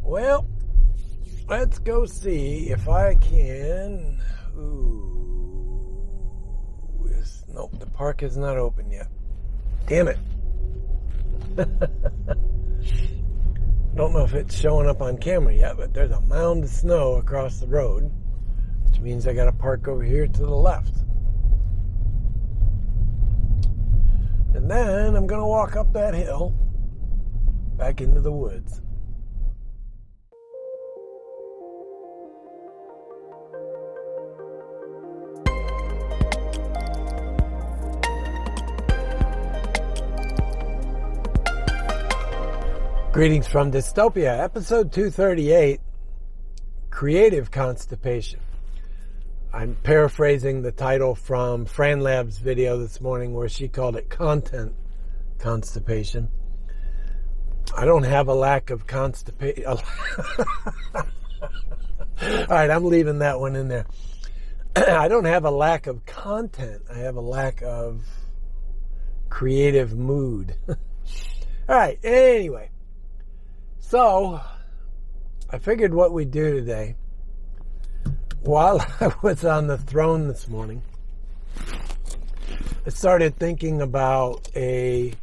Well, let's go see if I can. Nope, the park is not open yet. Damn it. Don't know if it's showing up on camera yet, but there's a mound of snow across the road, which means I got to park over here to the left. And then I'm going to walk up that hill back into the woods. Greetings from Dystopia, episode 238, Creative Constipation. I'm paraphrasing the title from Fran Lab's video this morning where she called it Content Constipation. I don't have a lack of constipation. All right, I'm leaving that one in there. I don't have a lack of content. I have a lack of creative mood. All right, anyway. So, I figured what we'd do today, while I was on the throne this morning, I started thinking about a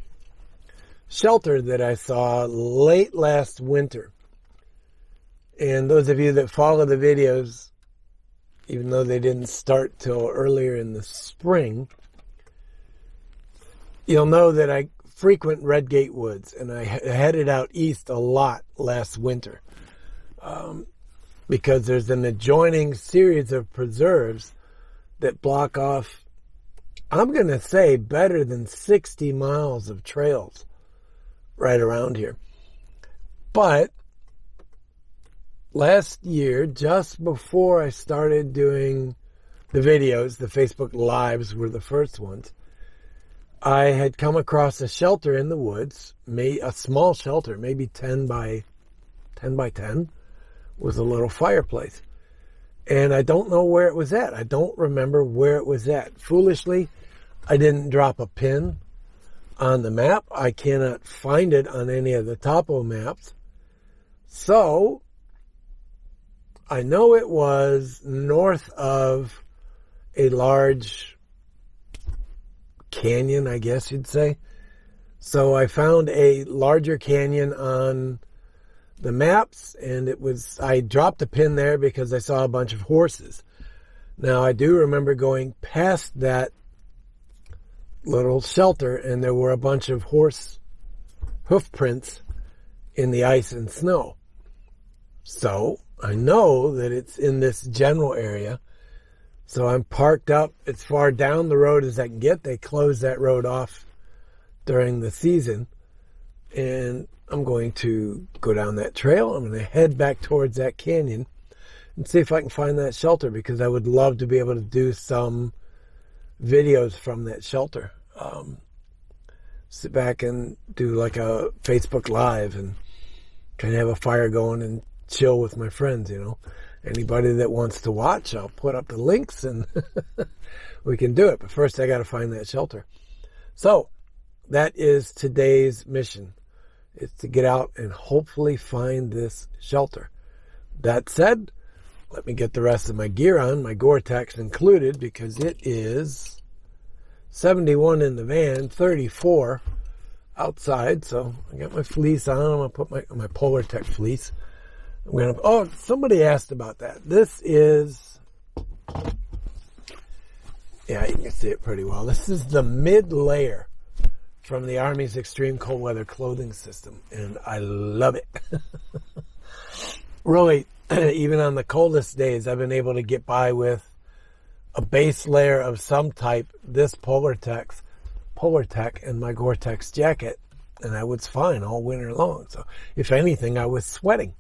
shelter that I saw late last winter. And those of you that follow the videos, even though they didn't start till earlier in the spring, you'll know that I frequent Redgate Woods, and I headed out east a lot last winter because there's an adjoining series of preserves that block off, I'm going to say, better than 60 miles of trails right around here. But last year, just before I started doing the videos, the Facebook Lives were the first ones, I had come across a shelter in the woods, a small shelter, maybe 10 by 10, with a little fireplace. And I don't know where it was at. I don't remember where it was at. Foolishly, I didn't drop a pin on the map. I cannot find it on any of the topo maps. So, I know it was north of a large canyon, I guess you'd say. So I found a larger canyon on the maps, and I dropped a pin there because I saw a bunch of horses. Now I do remember going past that little shelter, and there were a bunch of horse hoof prints in the ice and snow. So I know that it's in this general area. So I'm parked up as far down the road as I can get. They close that road off during the season. And I'm going to go down that trail. I'm going to head back towards that canyon and see if I can find that shelter, because I would love to be able to do some videos from that shelter. Sit back and do like a Facebook Live and kind of have a fire going and chill with my friends, you know. Anybody that wants to watch, I'll put up the links and we can do it. But first, I got to find that shelter. So that is today's mission. It's to get out and hopefully find this shelter. That said, let me get the rest of my gear on, my Gore-Tex included, because it is 71 in the van, 34 outside. So I got my fleece on. I'm going to put my Polar-Tech fleece. Somebody asked about that. This is, yeah, you can see it pretty well. This is the mid-layer from the Army's Extreme Cold Weather Clothing System, and I love it. Really, even on the coldest days, I've been able to get by with a base layer of some type, this Polar-Tech and my Gore-Tex jacket, and I was fine all winter long. So if anything, I was sweating.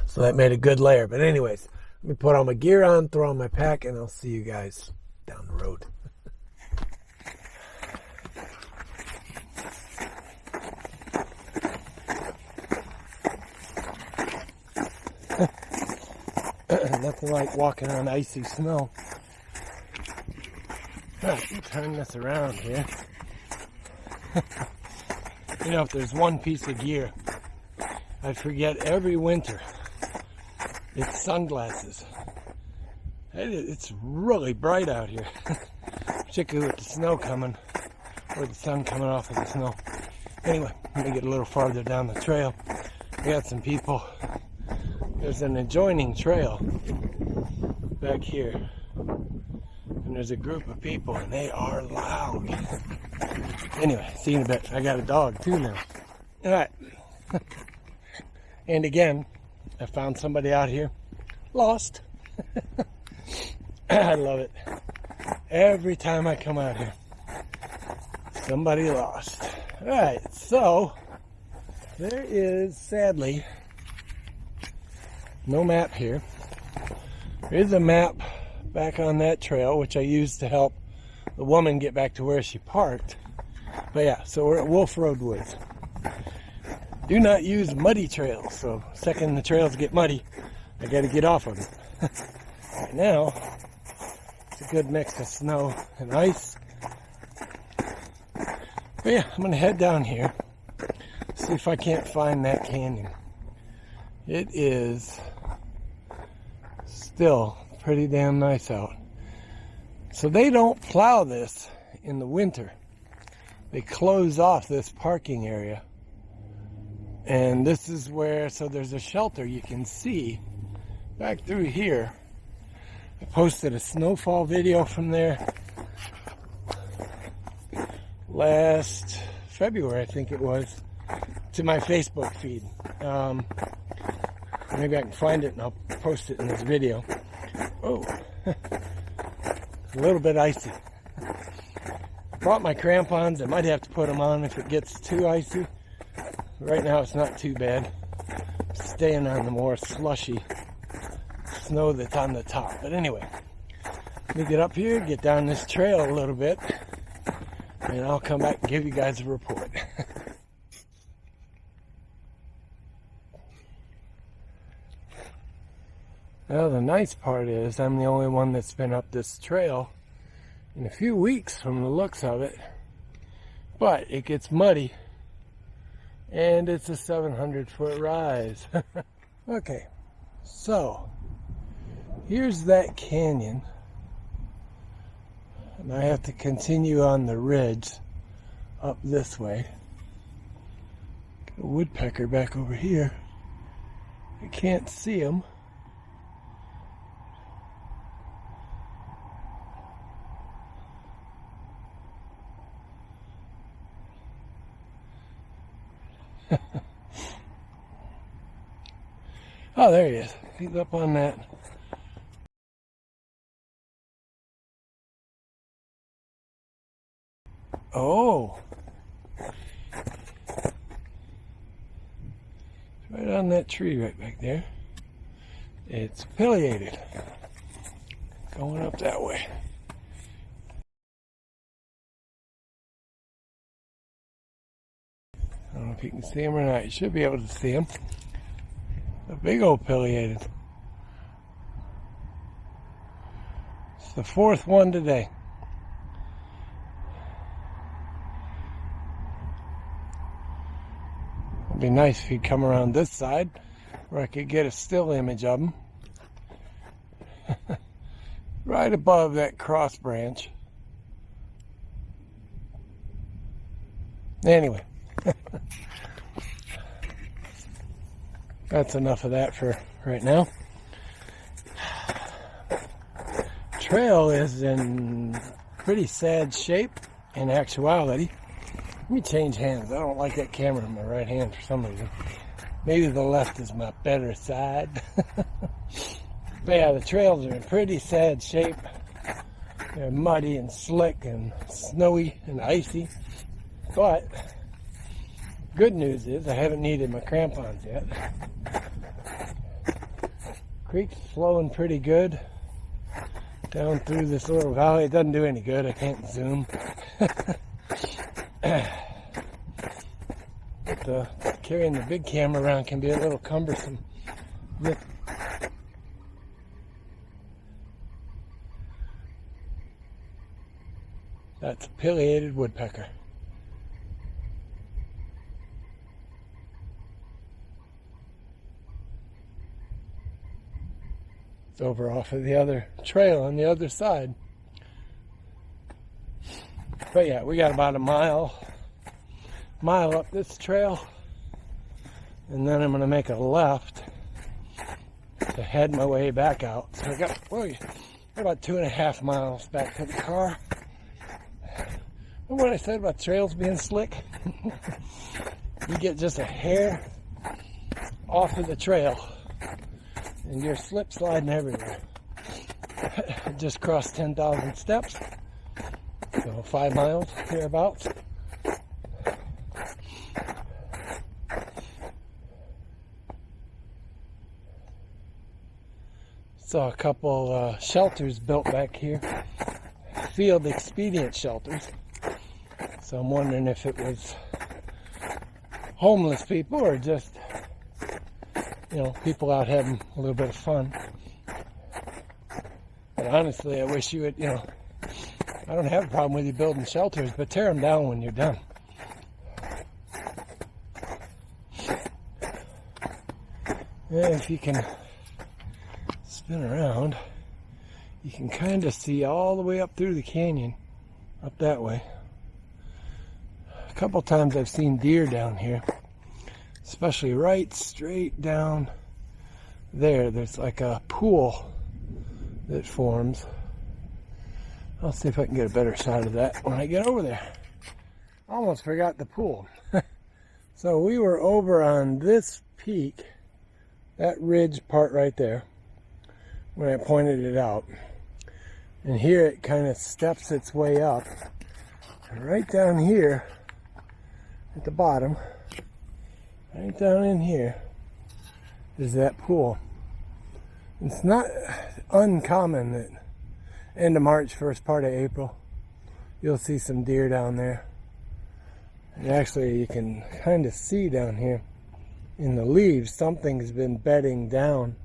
So that made a good layer. But anyways, let me put all my gear on, throw on my pack, and I'll see you guys down the road. Nothing like walking on icy snow. Let me turn this around here. You know, if there's one piece of gear I forget every winter. It's sunglasses. It's really bright out here, particularly with the snow coming, or the sun coming off of the snow. Anyway, let me get a little farther down the trail. We got some people. There's an adjoining trail back here, and there's a group of people, and they are loud. Anyway, see you in a bit. I got a dog too now. All right. And again, I found somebody out here lost. I love it. Every time I come out here, somebody lost. All right, so there is sadly no map here. There is a map back on that trail, which I used to help the woman get back to where she parked. But yeah, so we're at Wolf Road Woods. Do not use muddy trails. So second the trails get muddy, I got to get off of them. Right now, it's a good mix of snow and ice. But yeah, I'm going to head down here, see if I can't find that canyon. It is still pretty damn nice out. So they don't plow this in the winter. They close off this parking area. And this is where, so there's a shelter you can see back through here. I posted a snowfall video from there last February, I think it was, to my Facebook feed. Maybe I can find it and I'll post it in this video. Oh, a little bit icy. Brought my crampons. I might have to put them on if it gets too icy. Right now it's not too bad. Staying on the more slushy snow that's on the top. But anyway, let me get up here, get down this trail a little bit, and I'll come back and give you guys a report. Well, the nice part is I'm the only one that's been up this trail in a few weeks from the looks of it. But it gets muddy. And it's a 700-foot rise. Okay, so here's that canyon. And I have to continue on the ridge up this way. Got a woodpecker back over here. I can't see him. Oh, there he is. He's up on that. Oh. It's right on that tree right back there. It's pileated. Going up that way. I don't know if you can see him or not. You should be able to see him. A big old pileated. It's the fourth one today. It'd be nice if he'd come around this side where I could get a still image of him. Right above that cross branch. Anyway. That's enough of that for right now. Trail is in pretty sad shape in actuality. Let me change hands. I don't like that camera in my right hand for some reason. Maybe the left is my better side. But yeah, the trails are in pretty sad shape. They're muddy and slick and snowy and icy. But good news is I haven't needed my crampons yet. Creek's flowing pretty good down through this little valley. It doesn't do any good. I can't zoom. But carrying the big camera around can be a little cumbersome. That's a pileated woodpecker. It's over off of the other trail on the other side. But yeah, we got about a mile up this trail, and then I'm going to make a left to head my way back out. So I got about 2.5 miles back to the car. Remember what I said about trails being slick? You get just a hair off of the trail and you're slip sliding everywhere. Just crossed 10,000 steps, so 5 miles hereabouts. Saw a couple shelters built back here, field expedient shelters. So I'm wondering if it was homeless people or just, people out having a little bit of fun. But honestly, I wish you would, I don't have a problem with you building shelters, but tear them down when you're done. And if you can spin around, you can kind of see all the way up through the canyon, up that way. A couple times I've seen deer down here, especially right straight down there. There's like a pool that forms. I'll see if I can get a better shot of that when I get over there. Almost forgot the pool. So we were over on this peak, that ridge part right there, when I pointed it out. And here it kind of steps its way up. And right down here at the bottom, right down in here, is that pool. It's not uncommon that end of March, first part of April, you'll see some deer down there. And actually you can kind of see down here in the leaves, something's been bedding down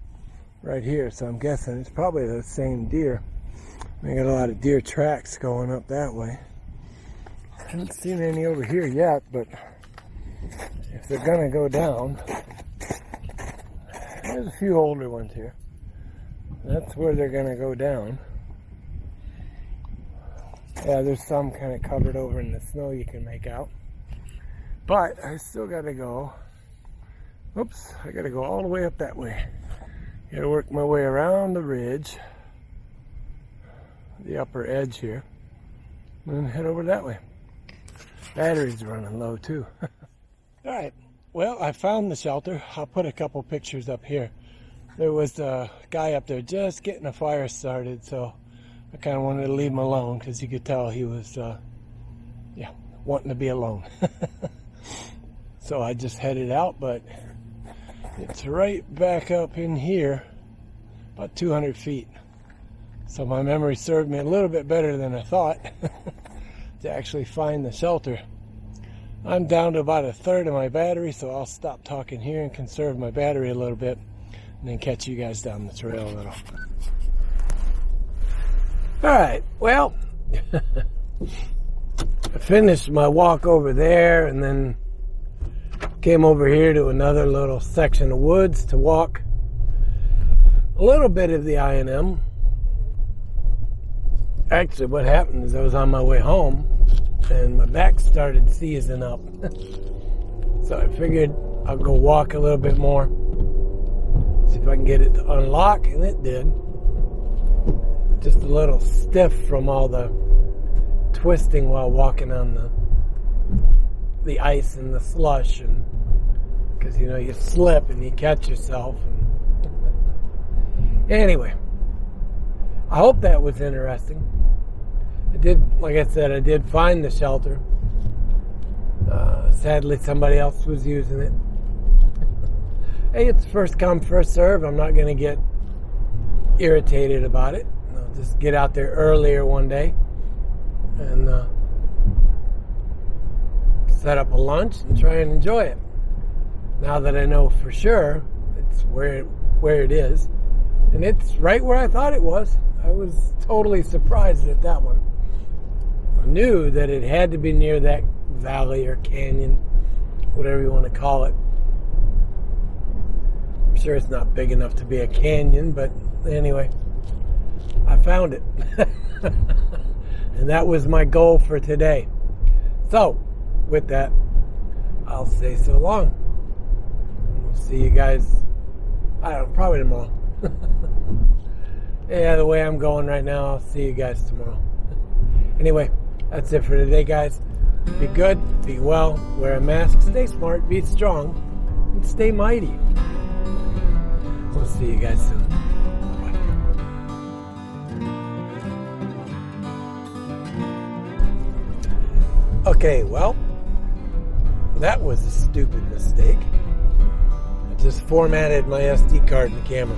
right here. So I'm guessing it's probably the same deer. I got a lot of deer tracks going up that way. I haven't seen any over here yet, but if they're gonna go down, there's a few older ones here. That's where they're gonna go down. Yeah, there's some kind of covered over in the snow you can make out. But I still gotta go. Oops, I gotta go all the way up that way. Gotta work my way around the ridge, the upper edge here, and then head over that way. Battery's running low too. Alright, well, I found the shelter. I'll put a couple pictures up here. There was a guy up there just getting a fire started, so I kind of wanted to leave him alone because you could tell he was, wanting to be alone. So I just headed out, but it's right back up in here, about 200 feet. So my memory served me a little bit better than I thought to actually find the shelter. I'm down to about 1/3 of my battery, so I'll stop talking here and conserve my battery a little bit, and then catch you guys down the trail a little. Alright, well, I finished my walk over there and then came over here to another little section of woods to walk a little bit of the I&M. Actually, what happened is I was on my way home and my back started seizing up. So I figured I'll go walk a little bit more, see if I can get it to unlock, and it did. Just a little stiff from all the twisting while walking on the ice and the slush, and because you slip and you catch yourself. And anyway, I hope that was interesting. I did, like I said, I did find the shelter. Sadly, somebody else was using it. Hey, it's first come, first serve. I'm not going to get irritated about it. I'll just get out there earlier one day and set up a lunch and try and enjoy it. Now that I know for sure it's where it is, and it's right where I thought it was. I was totally surprised at that one. I knew that it had to be near that valley or canyon, whatever you want to call it. I'm sure it's not big enough to be a canyon, but anyway, I found it. And that was my goal for today. So, with that, I'll say so long. We'll see you guys, I don't know, probably tomorrow. Yeah, the way I'm going right now, I'll see you guys tomorrow. Anyway, that's it for today, guys. Be good, be well, wear a mask, stay smart, be strong, and stay mighty. We'll see you guys soon. Bye. Okay, well, that was a stupid mistake. I just formatted my SD card in the camera.